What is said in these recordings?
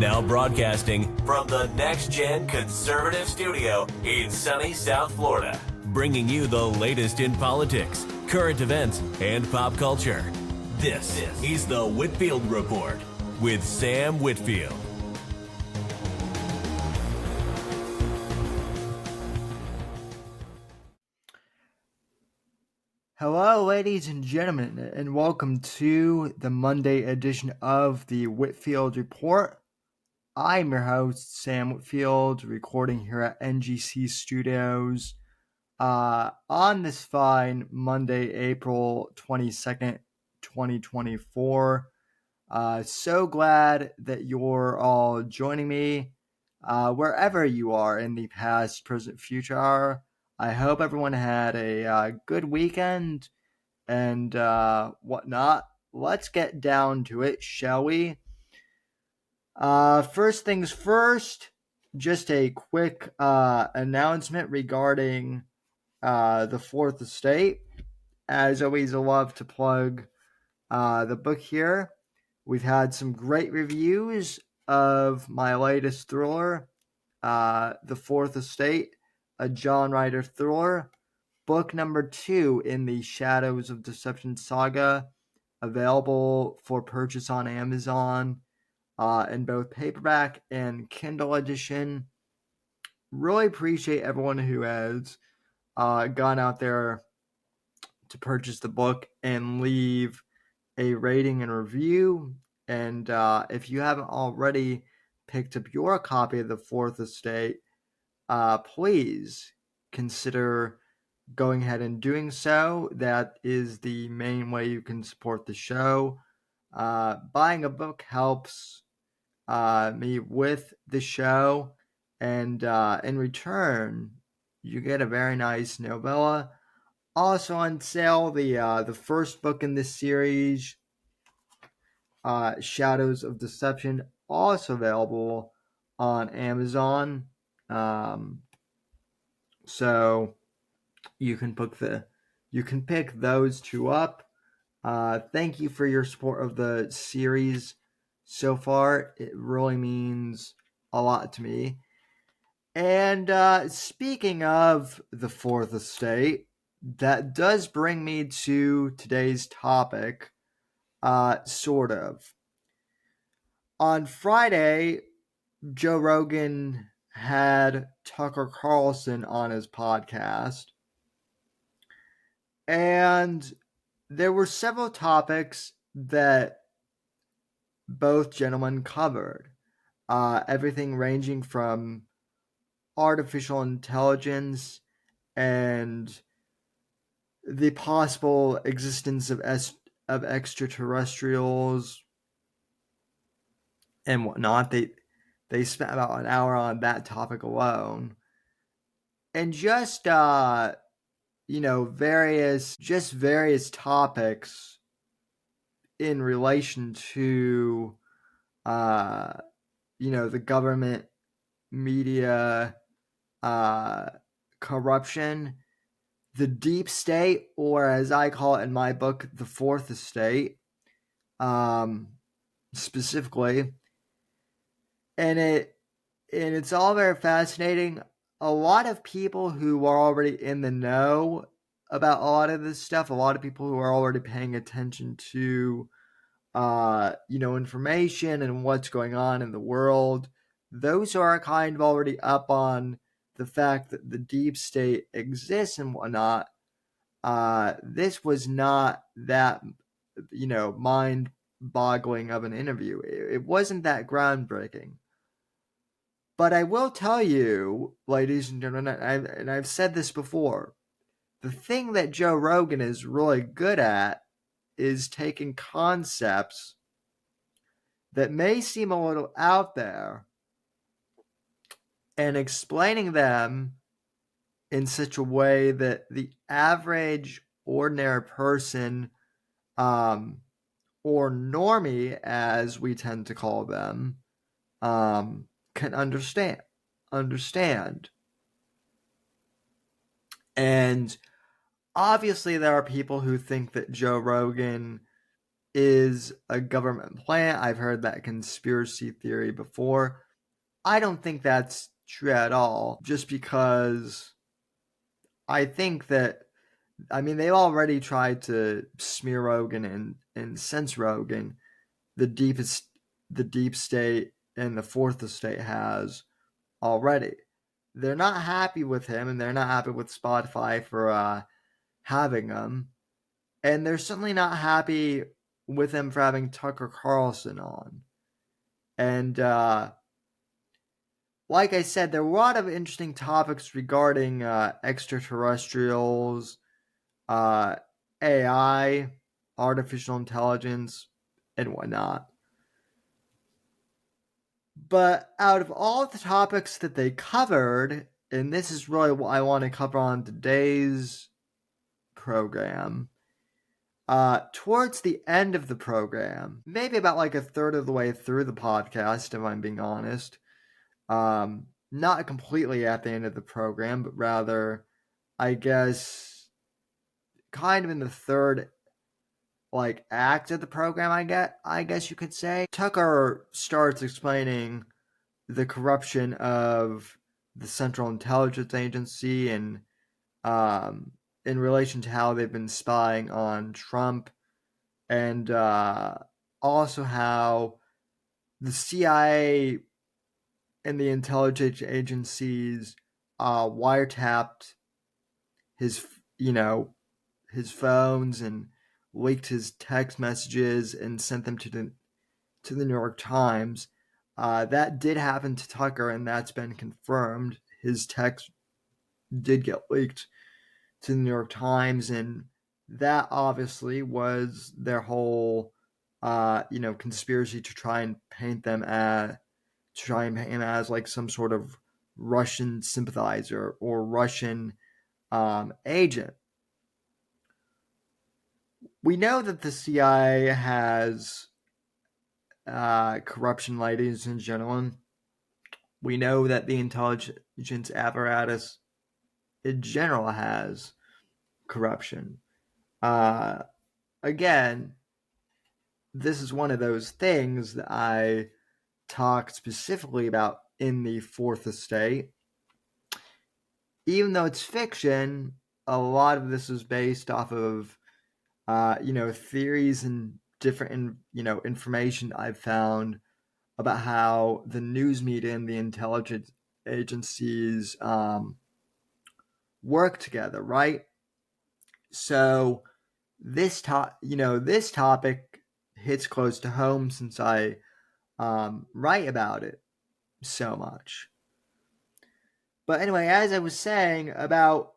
Now broadcasting from the Next Gen Conservative Studio in sunny South Florida, bringing you the latest in politics, current events, and pop culture. This is the Whitfield Report with Sam Whitfield. Hello, ladies and gentlemen, and welcome to the Monday edition of the Whitfield Report. I'm your host, Sam Whitfield, recording here at NGC Studios on this fine Monday, April 22nd, 2024. So glad that you're all joining me wherever you are in the past, present, future. I hope everyone had a good weekend and whatnot. Let's get down to it, shall we? First things first, just a quick announcement regarding the Fourth Estate. As always, I love to plug the book here. We've had some great reviews of my latest thriller, The Fourth Estate, a John Ryder thriller. Book number 2 in the Shadows of Deception saga, available for purchase on Amazon in both paperback and Kindle edition. Really appreciate everyone who has gone out there to purchase the book and leave a rating and review. And if you haven't already picked up your copy of The Fourth Estate, please consider going ahead and doing so. That is the main way you can support the show. Buying a book helps me with the show, and in return, you get a very nice novella. Also on sale, the first book in this series, Shadows of Deception, also available on Amazon. So you can pick those two up. Thank you for your support of the series so far. It really means a lot to me. And speaking of the Fourth Estate, that does bring me to today's topic, sort of. On Friday, Joe Rogan had Tucker Carlson on his podcast, and there were several topics that both gentlemen covered. Everything ranging from artificial intelligence and the possible existence of extraterrestrials and whatnot. They spent about an hour on that topic alone. And just various topics in relation to the government, media, corruption, the deep state, or as I call it in my book, the Fourth Estate, specifically. And it's all very fascinating. A lot of people who are already in the know about a lot of this stuff, a lot of people who are already paying attention to information and what's going on in the world, those are kind of already up on the fact that the deep state exists and whatnot. This was not that mind-boggling of an interview. It wasn't that groundbreaking. But I will tell you, ladies and gentlemen, and I've said this before, the thing that Joe Rogan is really good at is taking concepts that may seem a little out there and explaining them in such a way that the average ordinary person, or normie as we tend to call them, can understand. And obviously there are people who think that Joe Rogan is a government plant. I've heard that conspiracy theory before. I don't think that's true at all, just because I think that, I mean, they've already tried to smear Rogan and censor Rogan. The deepest, the deep state and the fourth estate has already. They're not happy with him, and they're not happy with Spotify for having him, and they're certainly not happy with him for having Tucker Carlson on. And like I said, there were a lot of interesting topics regarding extraterrestrials, uh, AI, artificial intelligence, and whatnot. But out of all the topics that they covered, and this is really what I want to cover on today's program, towards the end of the program, maybe about like a third of the way through the podcast, if I'm being honest, not completely at the end of the program, but rather, I guess, kind of in the third like act of the program, I guess you could say, Tucker starts explaining the corruption of the Central Intelligence Agency and in relation to how they've been spying on Trump, and also how the CIA and the intelligence agencies wiretapped his, his phones and leaked his text messages and sent them to the New York Times. That did happen to Tucker, and that's been confirmed. His text did get leaked to the New York Times, and that obviously was their whole, conspiracy to try and paint him as like some sort of Russian sympathizer or Russian agent. We know that the CIA has corruption, ladies and gentlemen. We know that the intelligence apparatus in general has corruption. Again, this is one of those things that I talked specifically about in the Fourth Estate. Even though it's fiction, a lot of this is based off of, theories and different, information I've found about how the news media and the intelligence agencies work together, right? So this topic hits close to home since I write about it so much. But anyway, as I was saying, about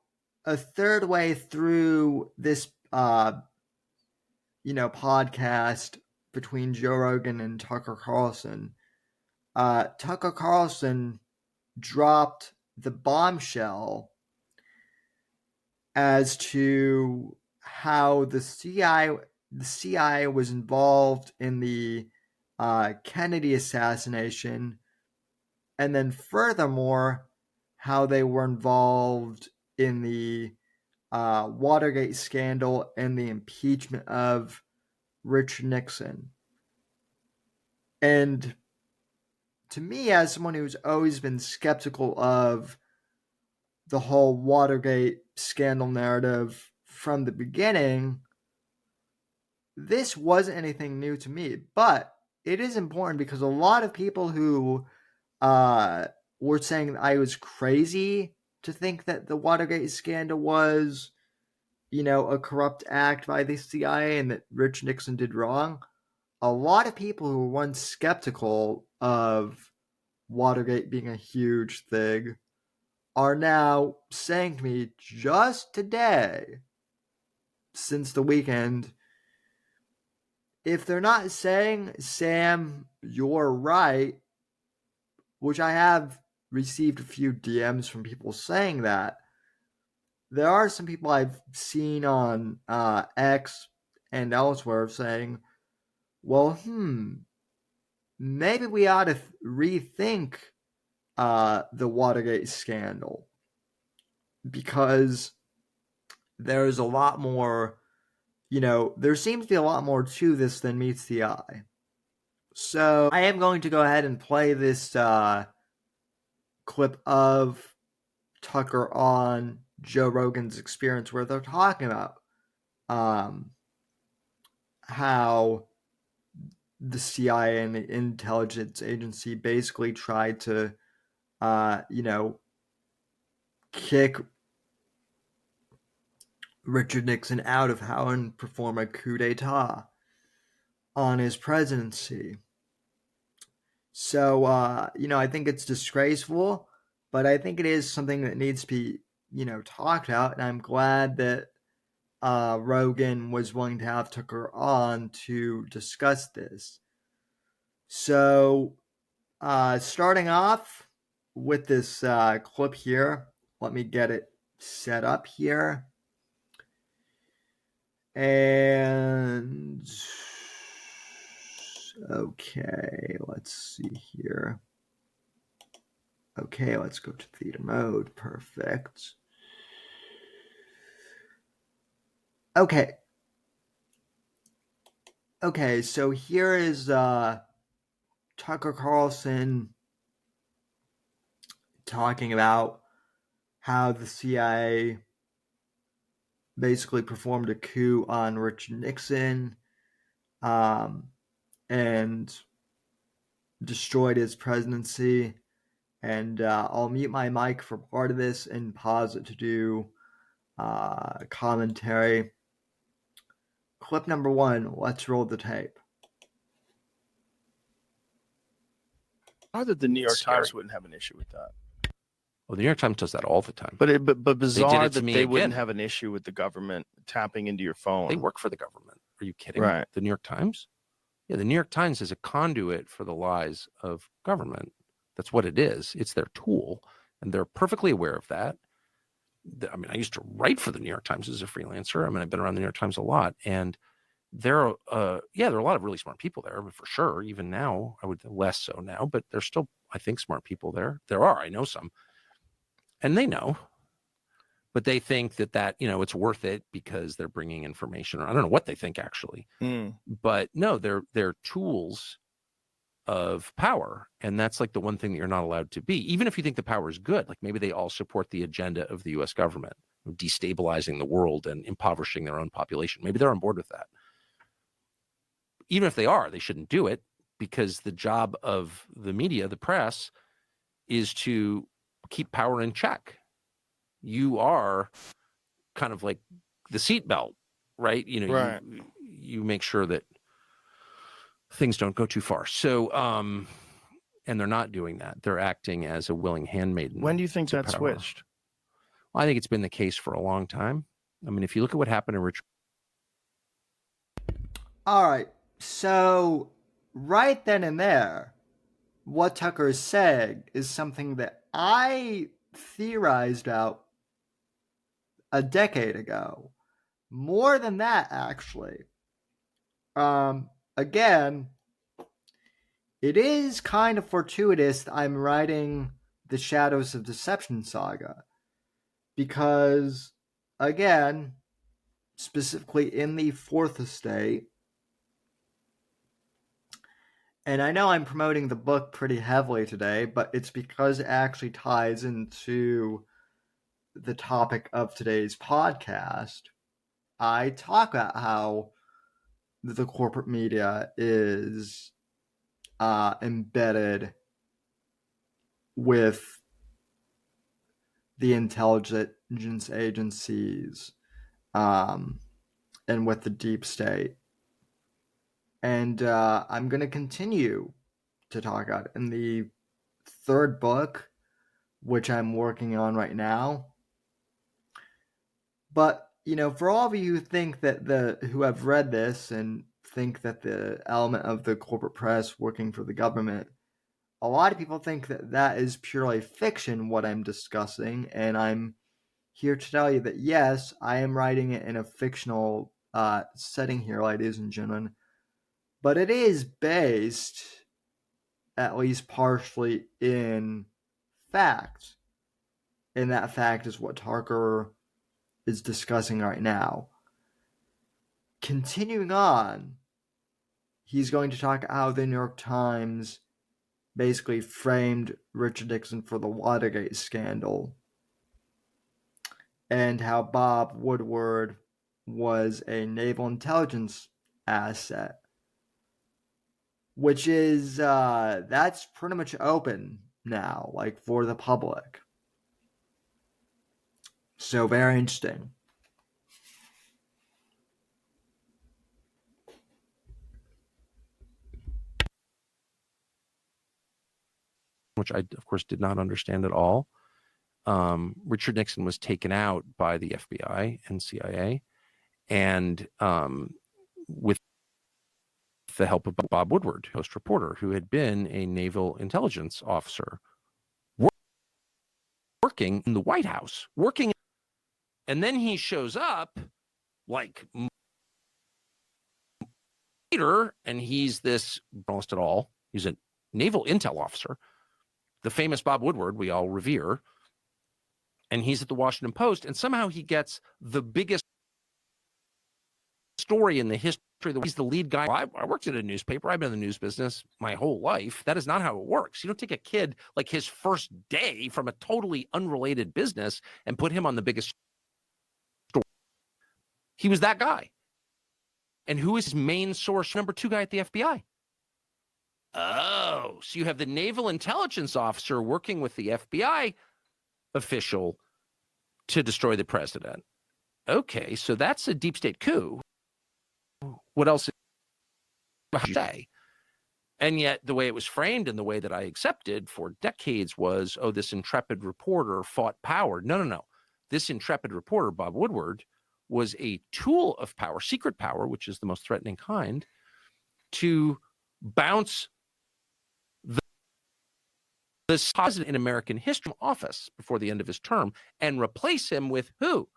a third way through this podcast between Joe Rogan and Tucker Carlson, Tucker Carlson dropped the bombshell as to how the CIA was involved in the Kennedy assassination, and then furthermore, how they were involved in the Watergate scandal and the impeachment of Richard Nixon. And to me, as someone who's always been skeptical of the whole Watergate scandal narrative from the beginning, this wasn't anything new to me. But it is important because a lot of people who were saying I was crazy to think that the Watergate scandal was, a corrupt act by the CIA and that Rich Nixon did wrong. A lot of people who were once skeptical of Watergate being a huge thing are now saying to me just today, since the weekend, if they're not saying, Sam, you're right, which I have received a few DMs from people saying that, there are some people I've seen on X and elsewhere saying, well, maybe we ought to rethink the Watergate scandal, because there's a lot more there seems to be a lot more to this than meets the eye. So I am going to go ahead and play this clip of Tucker on Joe Rogan's Experience, where they're talking about how the CIA and the intelligence agency basically tried to, kick Richard Nixon out of power and perform a coup d'etat on his presidency. So, I think it's disgraceful, but I think it is something that needs to be, talked about. And I'm glad that Rogan was willing to have Tucker on to discuss this. So, starting off with this clip here, let me get it set up here. And okay, let's see here. Okay, let's go to theater mode. Perfect. Okay. Okay, so here is Tucker Carlson talking about how the CIA basically performed a coup on Richard Nixon and destroyed his presidency. And I'll mute my mic for part of this and pause it to do commentary. Clip number 1, let's roll the tape. Not that the New York Times wouldn't have an issue with that. Well, the New York Times does that all the time. But bizarre that they wouldn't again. have an issue with the government tapping into your phone. They work for the government. Are you kidding? Right. The New York Times? Yeah, the New York Times is a conduit for the lies of government. That's what it is. It's their tool, and they're perfectly aware of that. I mean, I used to write for the New York Times as a freelancer. I mean, I've been around the New York Times a lot, and there are a lot of really smart people there, for sure. Even now, I would less so now, but there's still, I think, smart people there. I know some. And they know, but they think that it's worth it because they're bringing information. Or I don't know what they think actually, but no, they're tools of power, and that's like the one thing that you're not allowed to be. Even if you think the power is good, like maybe they all support the agenda of the U.S. government, destabilizing the world and impoverishing their own population. Maybe they're on board with that. Even if they are, they shouldn't do it, because the job of the media, the press, is to keep power in check. You are kind of like the seatbelt, right? Right. You make sure that things don't go too far. So, and they're not doing that. They're acting as a willing handmaiden. When do you think that power. switched? Well, I think it's been the case for a long time. I mean, if you look at what happened to Richard. All right. So right then and there, what Tucker is saying is something that I theorized out a decade ago. More than that, actually. Again, it is kind of fortuitous that I'm writing the Shadows of Deception saga. Because, again, specifically in the Fourth Estate, and I know I'm promoting the book pretty heavily today, but it's because it actually ties into the topic of today's podcast. I talk about how the corporate media is embedded with the intelligence agencies and with the deep state. And I'm going to continue to talk about it in the third book, which I'm working on right now. But, for all of you who think that who have read this and think that the element of the corporate press working for the government, a lot of people think that is purely fiction, what I'm discussing. And I'm here to tell you that, yes, I am writing it in a fictional setting here, ladies and gentlemen. But it is based, at least partially, in fact. And that fact is what Tucker is discussing right now. continuing on, he's going to talk how the New York Times basically framed Richard Nixon for the Watergate scandal and how Bob Woodward was a naval intelligence asset, which is that's pretty much open now, like for the public. So very interesting. Which I, of course, did not understand at all. Richard Nixon was taken out by the FBI and CIA, and with the help of Bob Woodward, Post reporter, who had been a naval intelligence officer working in the White House, and then he shows up like later, and he's this almost at all. He's a naval intel officer, the famous Bob Woodward we all revere, and he's at the Washington Post, and somehow he gets the biggest story in the history. He's the lead guy. Well, I worked at a newspaper. I've been in the news business my whole life. That is not how it works. You don't take a kid like his first day from a totally unrelated business and put him on the biggest story. He was that guy. And who is his main source? Number 2 guy at the FBI. Oh, so you have the naval intelligence officer working with the FBI official to destroy the president. Okay, so that's a deep state coup. What else should you say? And yet the way it was framed and the way that I accepted for decades was, oh, this intrepid reporter fought power. No. This intrepid reporter, Bob Woodward, was a tool of power, secret power, which is the most threatening kind, to bounce this president in American history office before the end of his term and replace him with who?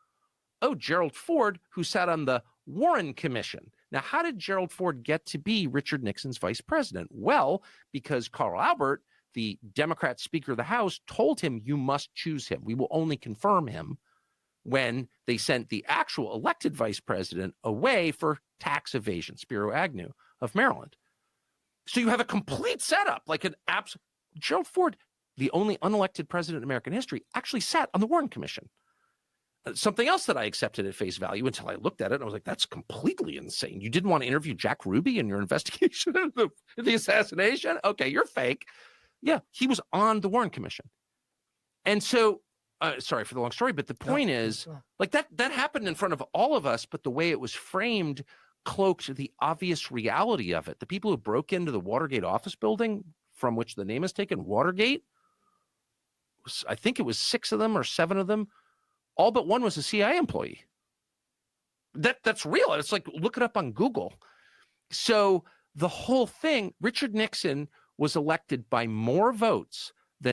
Oh, Gerald Ford, who sat on the Warren Commission. Now, how did Gerald Ford get to be Richard Nixon's vice president? Well, because Carl Albert, the Democrat Speaker of the House, told him, you must choose him. We will only confirm him when they sent the actual elected vice president away for tax evasion, Spiro Agnew of Maryland. So you have a complete setup, like an absolute. Gerald Ford, the only unelected president in American history, actually sat on the Warren Commission. Something else that I accepted at face value until I looked at it, and I was like, that's completely insane. You didn't want to interview Jack Ruby in your investigation of the assassination? Okay, you're fake. Yeah, he was on the Warren Commission. And so, sorry for the long story, but the point is, like that happened in front of all of us, but the way it was framed cloaked the obvious reality of it. The people who broke into the Watergate office building, from which the name is taken, Watergate, I think it was 6 of them or 7 of them, all but one was a CIA employee. That's real. It's like, look it up on Google. So the whole thing, Richard Nixon was elected by more votes than.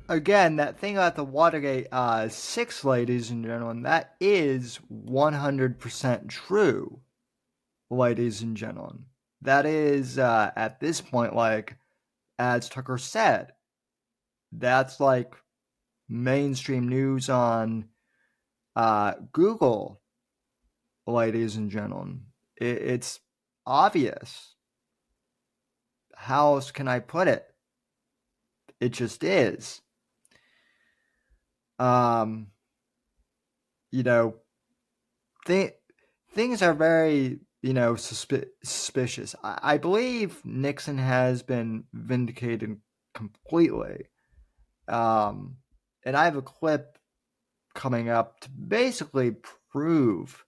Again, that thing about the Watergate 6, ladies and gentlemen, that is 100% true, ladies and gentlemen. That is, at this point, like, as Tucker said, that's like mainstream news on Google, ladies and gentlemen. It's obvious. How else can I put it? It just is. Things are very, suspicious. I believe Nixon has been vindicated completely. And I have a clip coming up to basically prove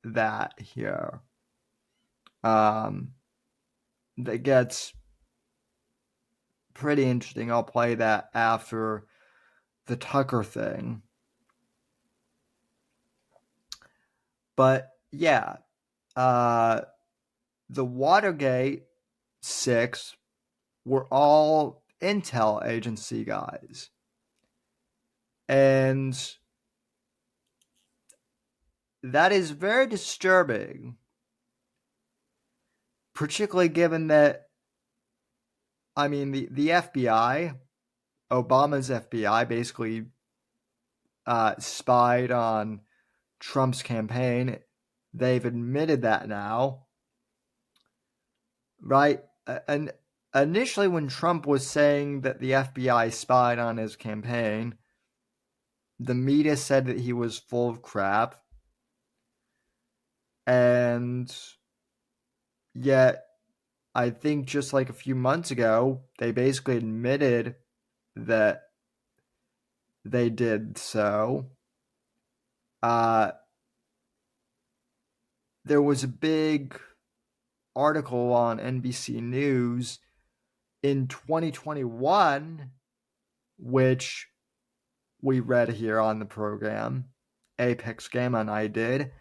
that here. That gets pretty interesting. I'll play that after the Tucker thing. But yeah, the Watergate 6 were all intel agency guys. And that is very disturbing, particularly given that, I mean, the FBI, Obama's FBI, basically spied on Trump's campaign. They've admitted that now, right? And initially, when Trump was saying that the FBI spied on his campaign, the media said that he was full of crap. And yet, I think just like a few months ago, they basically admitted that they did so. There was a big article on NBC News in 2021, which we read here on the program, Apex Gamma and I did,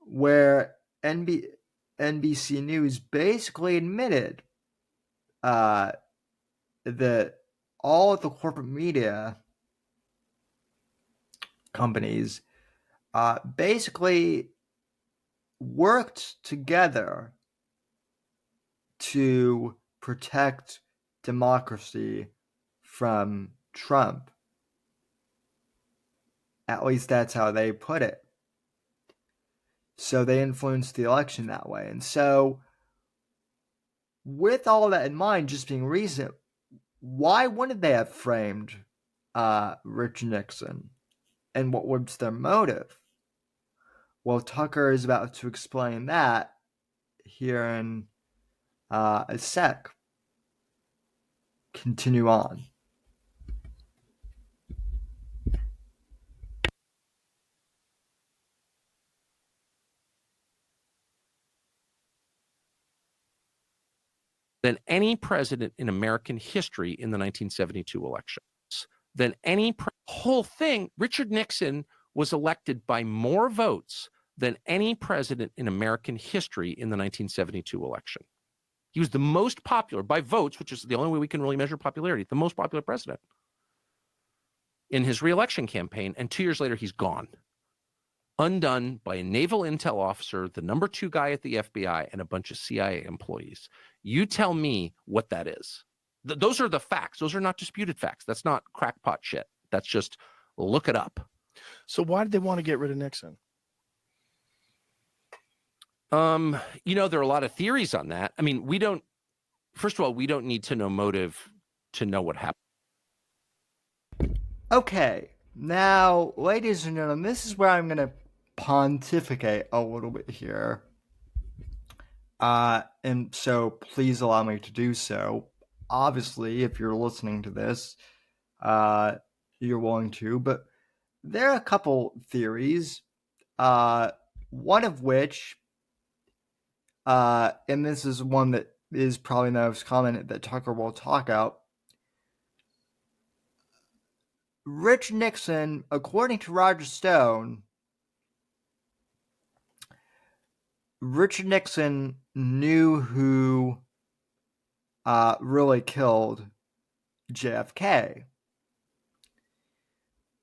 where NBC News basically admitted that all of the corporate media companies basically worked together to protect democracy from Trump. At least that's how they put it. So they influenced the election that way. And so, with all that in mind, just being recent, why wouldn't they have framed Rich Nixon? And what was their motive? Well, Tucker is about to explain that here in a sec. Continue on. Than any president in American history in the 1972 elections. Than any whole thing, Richard Nixon was elected by more votes than any president in American history in the 1972 election. He was the most popular by votes, which is the only way we can really measure popularity, the most popular president in his reelection campaign. And 2 years later, he's gone. Undone by a naval intel officer, the number 2 guy at the FBI, and a bunch of CIA employees. You tell me what that is. Those are the facts. Those are not disputed facts. That's not crackpot shit. That's just look it up. So why did they want to get rid of Nixon? There are a lot of theories on that. I mean, first of all, we don't need to know motive to know what happened. Okay. Now, ladies and gentlemen, this is where I'm going to pontificate a little bit here. And so please allow me to do so. Obviously, if you're listening to this, you're willing to, but there are a couple theories, one of which, and this is one that is probably the most common that Tucker will talk out. Rich Nixon, according to Roger Stone, Richard Nixon knew who really killed JFK,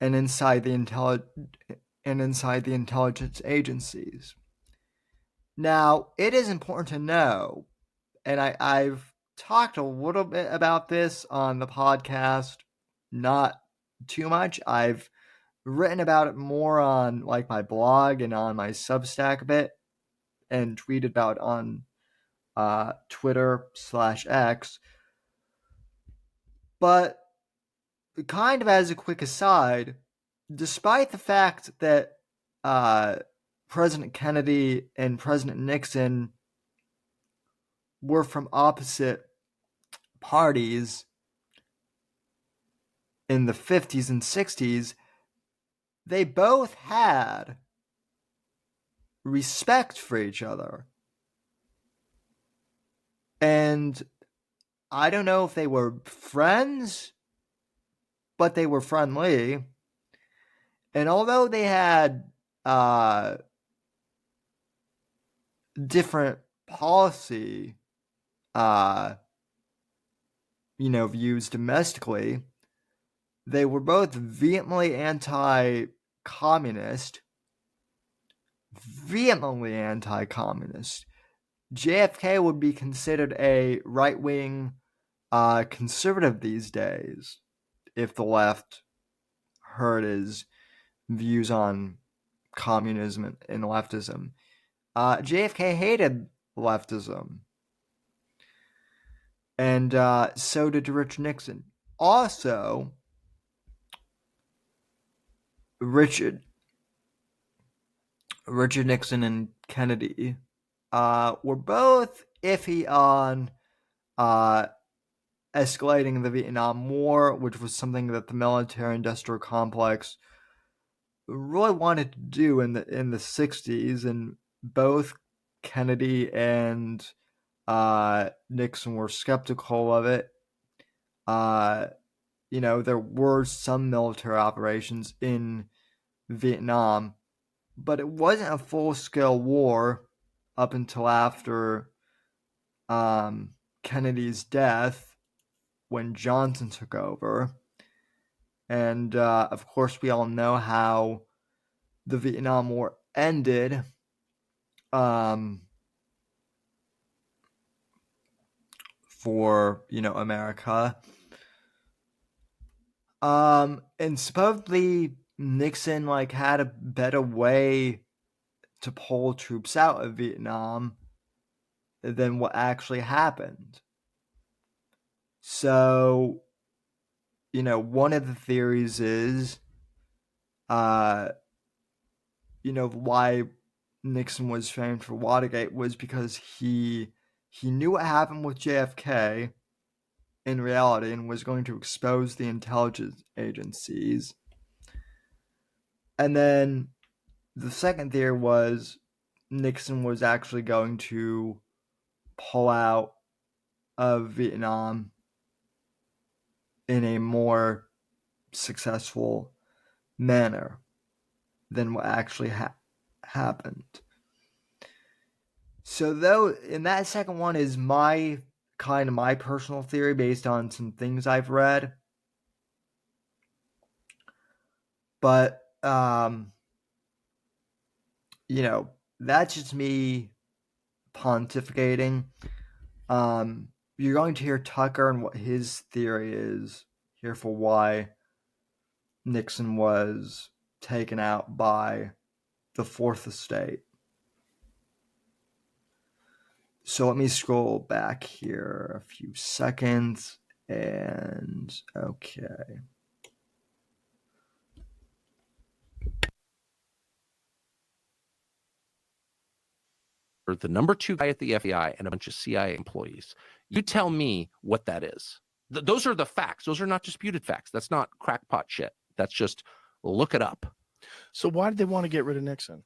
and inside the intelligence agencies. Now, it is important to know, and I've talked a little bit about this on the podcast, not too much. I've written about it more on like my blog and on my Substack a bit, and tweeted about it on Twitter/X. But kind of as a quick aside, despite the fact that President Kennedy and President Nixon were from opposite parties in the 50s and 60s, they both had respect for each other. And I don't know if they were friends, but they were friendly. And although they had different policy, views domestically, they were both vehemently anti-communist. JFK would be considered a right-wing conservative these days if the left heard his views on communism and leftism. JFK hated leftism. And so did Richard Nixon. Also, Richard Nixon and Kennedy were both iffy on escalating the Vietnam War, which was something that the military-industrial complex really wanted to do in the 60s, and both Kennedy and Nixon were skeptical of it. There were some military operations in Vietnam, but it wasn't a full-scale war up until after Kennedy's death, when Johnson took over. And of course, we all know how the Vietnam War ended. For America. And supposedly Nixon had a better way to pull troops out of Vietnam than what actually happened. So, one of the theories is, why Nixon was framed for Watergate was because he knew what happened with JFK in reality and was going to expose the intelligence agencies. And then the second theory was Nixon was actually going to pull out of Vietnam in a more successful manner than what actually happened. So and that second one is my personal theory based on some things I've read. But, that's just me pontificating. You're going to hear Tucker and what his theory is here for why Nixon was taken out by the Fourth Estate. So let me scroll back here a few seconds, and okay. The number 2 guy at the FBI and a bunch of CIA employees. You tell me what that is. Those are the facts. Those are not disputed facts. That's not crackpot shit. That's just look it up. So why did they want to get rid of Nixon?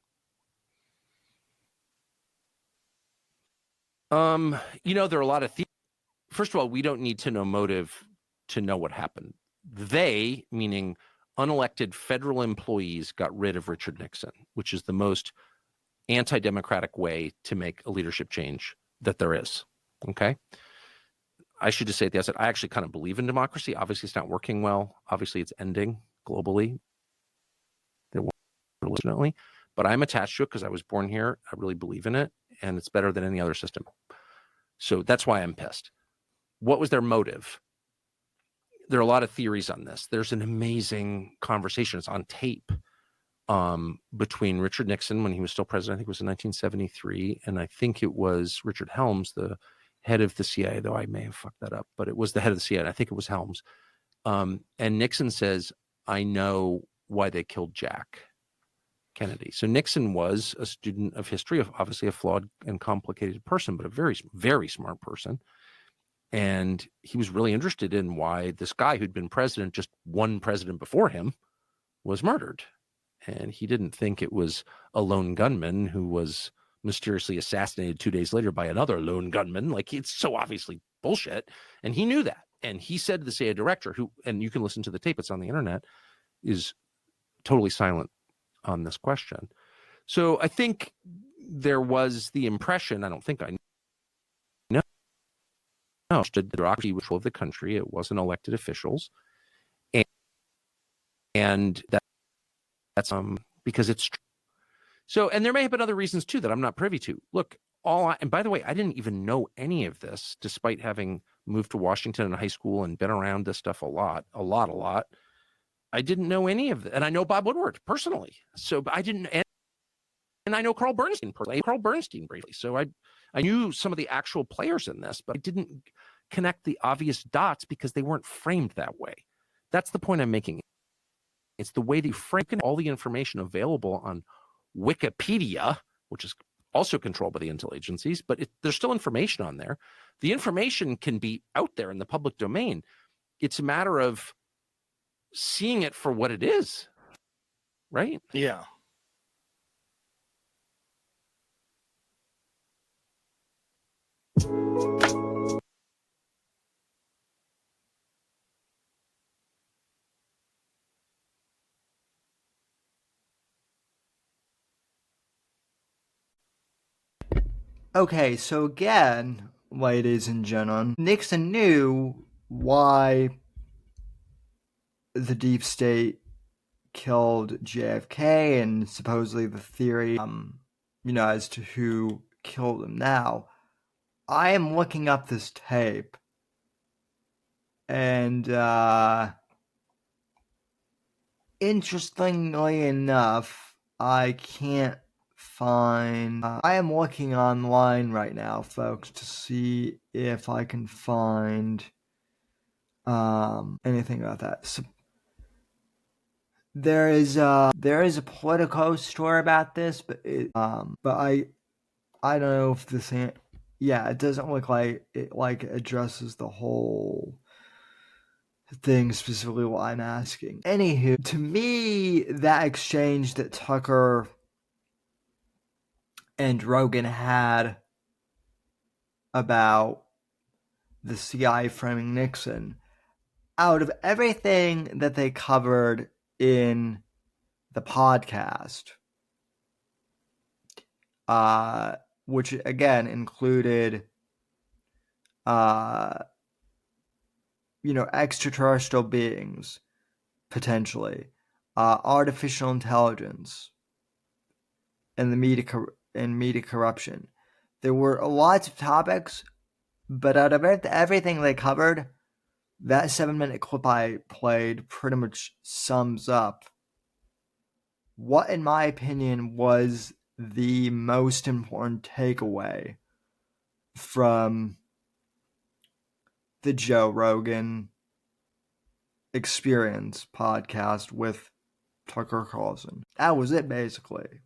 There are a lot of things. First of all, we don't need to know motive to know what happened. They, meaning unelected federal employees, got rid of Richard Nixon, which is the most anti-democratic way to make a leadership change that there is. Okay. I should just say at the outset, I actually kind of believe in democracy. Obviously, it's not working well. Obviously, it's ending globally. Unfortunately, but I'm attached to it because I was born here. I really believe in it, and it's better than any other system. So that's why I'm pissed. What was their motive? There are a lot of theories on this. There's an amazing conversation. It's on tape between Richard Nixon when he was still president. I think it was in 1973, and I think it was Richard Helms, the head of the CIA, though I may have fucked that up, but it was the head of the CIA. I think it was Helms. And Nixon says, I know why they killed Jack Kennedy. So Nixon was a student of history, obviously a flawed and complicated person, but a very, very smart person. And he was really interested in why this guy who'd been president, just one president before him, was murdered. And he didn't think it was a lone gunman who was mysteriously assassinated 2 days later by another lone gunman. Like, it's so obviously bullshit. And he knew that. And he said to the CIA director, who, and you can listen to the tape, it's on the internet, is totally silent on this question. So I think there was the impression, I don't think I know, the bureaucracy was of the country. It wasn't elected officials. And that's because it's true. So, and there may have been other reasons too that I'm not privy to. Look, and by the way, I didn't even know any of this, despite having moved to Washington in high school and been around this stuff a lot. I didn't know any of it. And I know Bob Woodward personally. So I didn't, And I know Carl Bernstein personally, Carl Bernstein briefly. So I knew some of the actual players in this, but I didn't connect the obvious dots because they weren't framed that way. That's the point I'm making. It's the way they frame all the information available on Wikipedia, which is also controlled by the intel agencies, but there's still information on there. The information can be out there in the public domain. It's a matter of seeing it for what it is, right? Yeah. Okay, so again, ladies and gentlemen, Nixon knew why the deep state killed JFK and supposedly the theory, as to who killed him. Now, I am looking up this tape, and interestingly enough, I can't find. I am looking online right now, folks, to see if I can find anything about that. So, there is a Politico story about this, but I don't know if this. Yeah, it doesn't look like it addresses the whole thing specifically what I'm asking. Anywho, to me, that exchange that Tucker and Rogan had about the CIA framing Nixon, out of everything that they covered in the podcast, which again included, extraterrestrial beings, potentially, artificial intelligence, and the media corruption. There were lots of topics, but out of everything they covered, that 7-minute clip I played pretty much sums up what, in my opinion, was the most important takeaway from the Joe Rogan Experience podcast with Tucker Carlson. That was it, basically.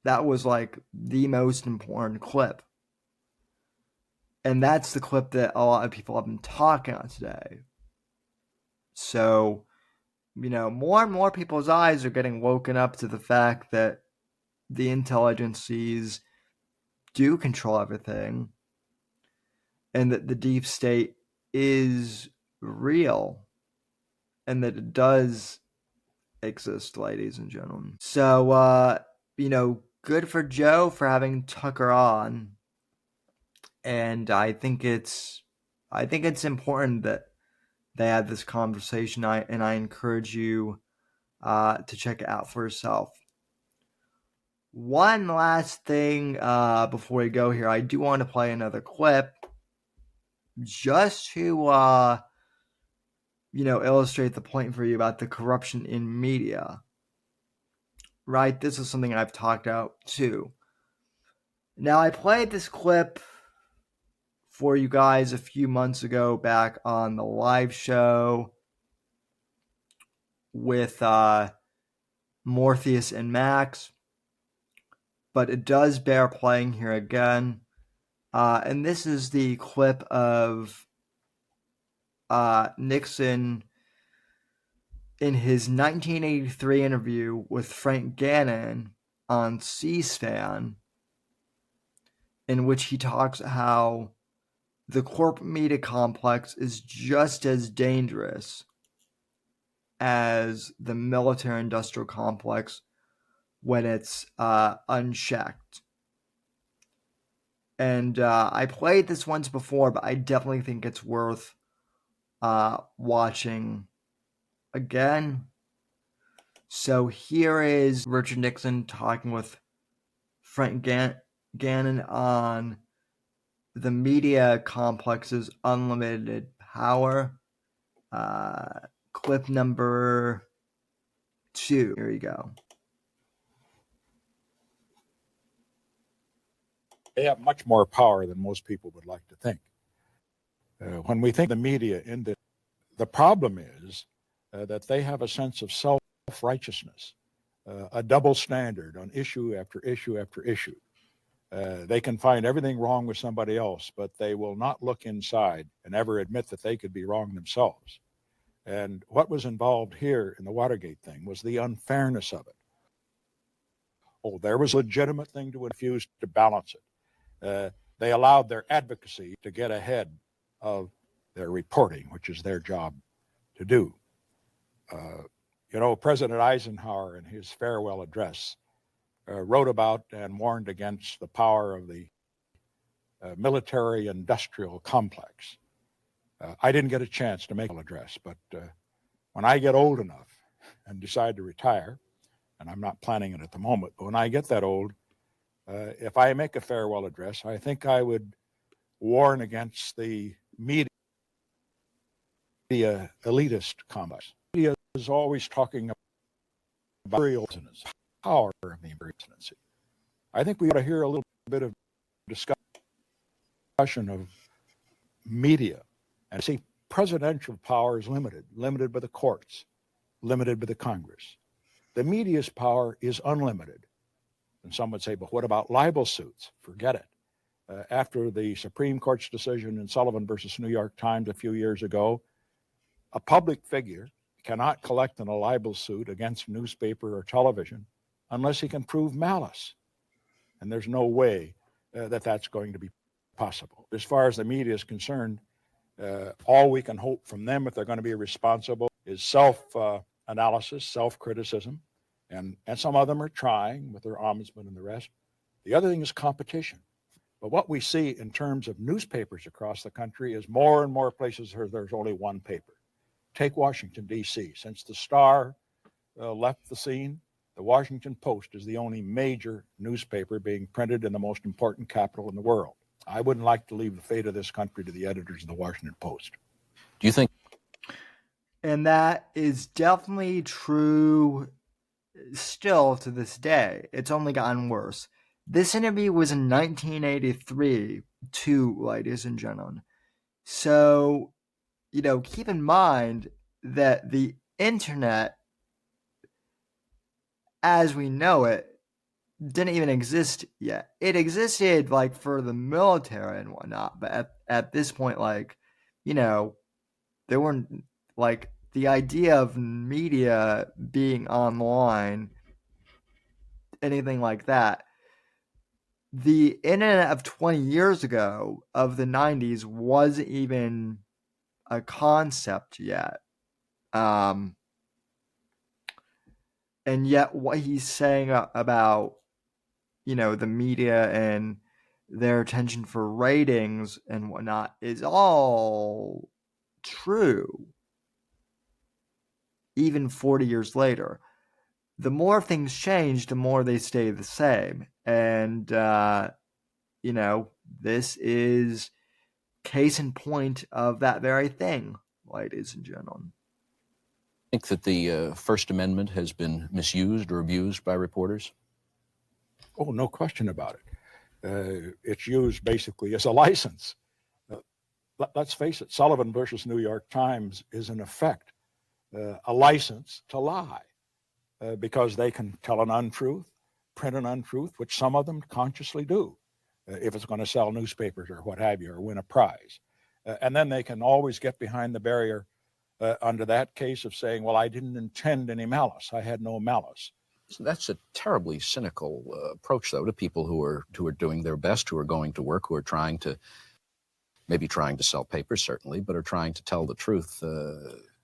That was like the most important clip. And that's the clip that a lot of people have been talking on today. So, more and more people's eyes are getting woken up to the fact that the intelligences do control everything and that the deep state is real and that it does exist, ladies and gentlemen. So, good for Joe for having Tucker on. And I think it's important that they had this conversation. I encourage you to check it out for yourself. One last thing before we go here, I do want to play another clip just to illustrate the point for you about the corruption in media. Right? This is something I've talked about too. Now, I played this clip for you guys a few months ago back on the live show with Morpheus and Max, but it does bear playing here again. And this is the clip of Nixon in his 1983 interview with Frank Gannon on C-SPAN, in which he talks how the corporate media complex is just as dangerous as the military-industrial complex when it's unchecked. And I played this once before, but I definitely think it's worth watching again. So here is Richard Nixon talking with Frank Gannon on the media complex's unlimited power. Clip number 2. Here you go. They have much more power than most people would like to think. When we think the media in the problem is that they have a sense of self-righteousness, a double standard on issue after issue after issue. They can find everything wrong with somebody else, but they will not look inside and ever admit that they could be wrong themselves. And what was involved here in the Watergate thing was the unfairness of it. Oh, there was a legitimate thing to infuse to balance it. They allowed their advocacy to get ahead of their reporting, which is their job to do. President Eisenhower in his farewell address wrote about and warned against the power of the military-industrial complex. I didn't get a chance to make an address, but when I get old enough and decide to retire, and I'm not planning it at the moment, but when I get that old, if I make a farewell address, I think I would warn against the media elitist complex. Media is always talking about imperial power of the imperial presidency. I think we ought to hear a little bit of discussion of media. And see, presidential power is limited by the courts, limited by the Congress. The media's power is unlimited. And some would say, but what about libel suits? Forget it. After the Supreme Court's decision in Sullivan versus New York Times a few years ago, a public figure cannot collect in a libel suit against newspaper or television unless he can prove malice. And there's no way that that's going to be possible. As far as the media is concerned, all we can hope from them, if they're going to be responsible, is self-analysis, self-criticism, and some of them are trying with their ombudsman and the rest. The other thing is competition. But what we see in terms of newspapers across the country is more and more places where there's only one paper. Take Washington, D.C. Since the Star left the scene, the Washington Post is the only major newspaper being printed in the most important capital in the world. I wouldn't like to leave the fate of this country to the editors of the Washington Post. Do you think? And that is definitely true still to this day. It's only gotten worse. This interview was in 1983, too, ladies and gentlemen. So, keep in mind that the internet, as we know it, didn't even exist yet. It existed for the military and whatnot, but at this point, there weren't the idea of media being online, anything like that. The internet of 20 years ago, of the 90s, wasn't even a concept yet. And yet what he's saying about, the media and their attention for ratings and whatnot is all true, even 40 years later. The more things change, the more they stay the same. And, this is case in point of that very thing, ladies and gentlemen. Think that the First Amendment has been misused or abused by reporters? Oh, no question about it. It's used basically as a license. Let's face it, Sullivan versus New York Times is in effect a license to lie because they can tell an untruth, print an untruth, which some of them consciously do if it's going to sell newspapers or what have you, or win a prize. And then they can always get behind the barrier under that case of saying, well, I didn't intend any malice. I had no malice. So that's a terribly cynical approach, though, to people who are doing their best, who are going to work, who are trying to sell papers, certainly, but are trying to tell the truth.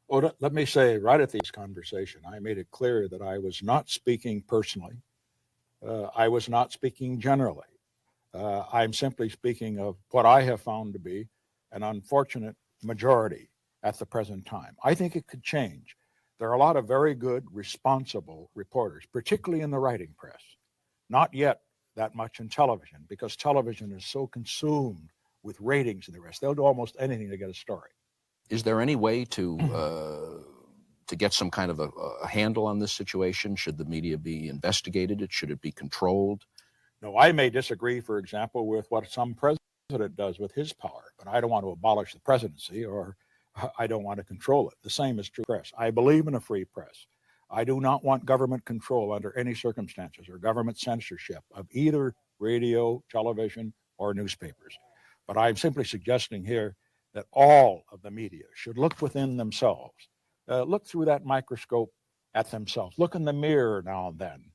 Well, let me say right at this conversation, I made it clear that I was not speaking personally. I was not speaking generally. I'm simply speaking of what I have found to be an unfortunate majority at the present time. I think it could change. There are a lot of very good, responsible reporters, particularly in the writing press. Not yet that much in television, because television is so consumed with ratings and the rest. They'll do almost anything to get a story. Is there any way to get some kind of a handle on this situation? Should the media be investigated? Should it be controlled? No, I may disagree, for example, with what some president does with his power, but I don't want to abolish the presidency, or I don't want to control it. The same is true of press. I believe in a free press. I do not want government control under any circumstances or government censorship of either radio, television, or newspapers. But I'm simply suggesting here that all of the media should look within themselves, look through that microscope at themselves, look in the mirror now and then,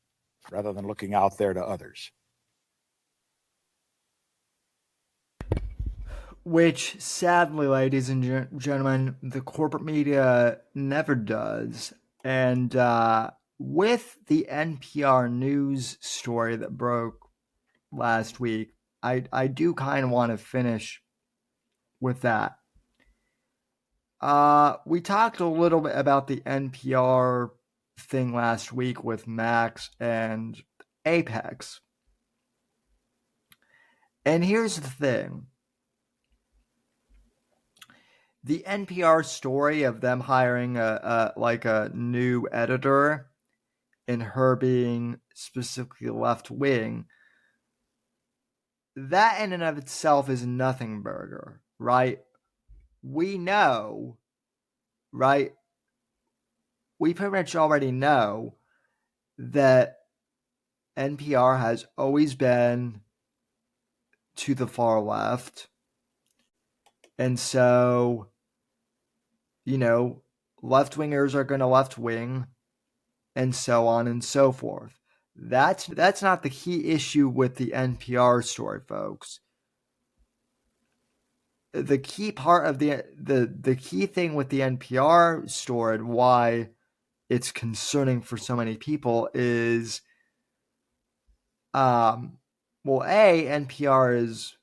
rather than looking out there to others. Which, sadly, ladies and gentlemen, the corporate media never does. And with the NPR news story that broke last week, I do kind of want to finish with that. We talked a little bit about the NPR thing last week with Max and Apex. And here's the thing. The NPR story of them hiring a new editor and her being specifically left wing, that in and of itself is nothing burger, right? We know, right? We pretty much already know that NPR has always been to the far left. And so, left-wingers are going to left wing, and so on and so forth. That's not the key issue with the NPR story, folks. The key part of the key thing with the NPR story and why it's concerning for so many people is, NPR is,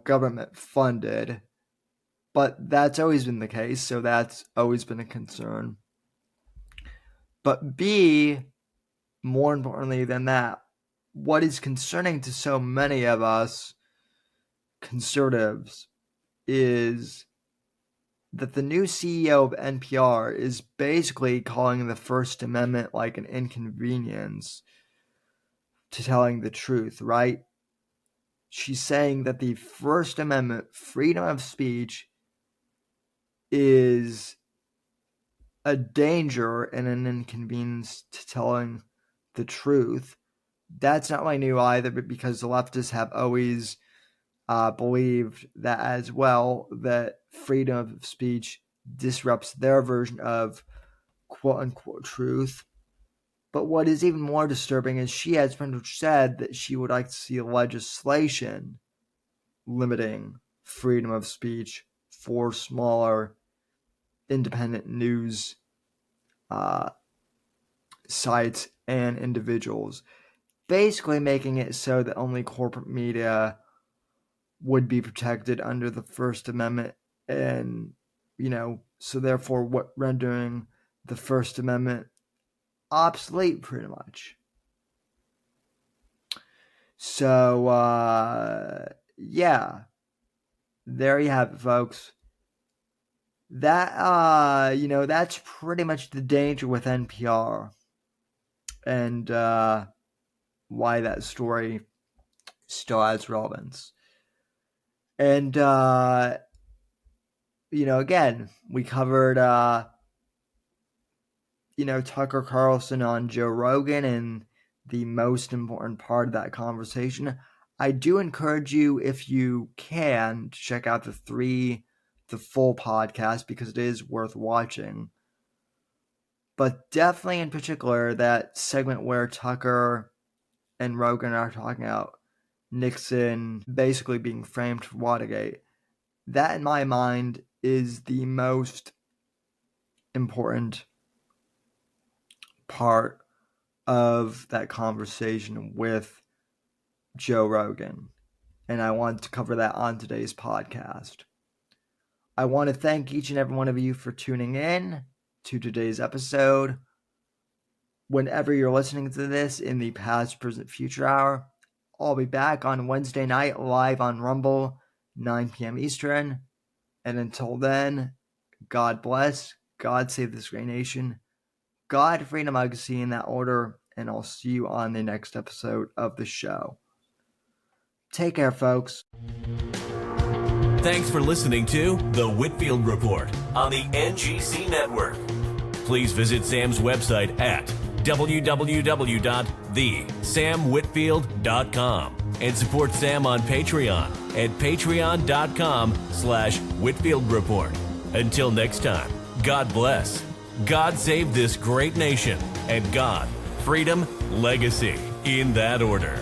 government funded. But that's always been the case, so that's always been a concern. But B, more importantly than that, what is concerning to so many of us conservatives is that the new CEO of NPR is basically calling the First Amendment like an inconvenience to telling the truth, right? She's saying that the First Amendment, freedom of speech, is a danger and an inconvenience to telling the truth. That's not my new either, but because the leftists have always believed that as well, that freedom of speech disrupts their version of quote-unquote truth. But what is even more disturbing is she has pretty much said that she would like to see legislation limiting freedom of speech for smaller independent news sites and individuals, basically making it so that only corporate media would be protected under the First Amendment, and so therefore rendering the First Amendment obsolete pretty much. So there you have it, folks. That that's pretty much the danger with NPR, and why that story still has relevance. And again, we covered Tucker Carlson on Joe Rogan, and the most important part of that conversation. I do encourage you, if you can, to check out the full podcast, because it is worth watching. But definitely in particular, that segment where Tucker and Rogan are talking about Nixon basically being framed for Watergate. That, in my mind, is the most important part of that conversation with Joe Rogan. And I want to cover that on today's podcast. I want to thank each and every one of you for tuning in to today's episode. Whenever you're listening to this in the past, present, future hour, I'll be back on Wednesday night live on Rumble, 9 p.m. Eastern. And until then, God bless, God save this great nation, God, freedom, legacy in that order, and I'll see you on the next episode of the show. Take care, folks. Thanks for listening to The Whitfield Report on the NGC Network. Please visit Sam's website at www.thesamwhitfield.com and support Sam on Patreon at patreon.com/Whitfield Report. Until next time, God bless, God save this great nation, and God, freedom, legacy, in that order.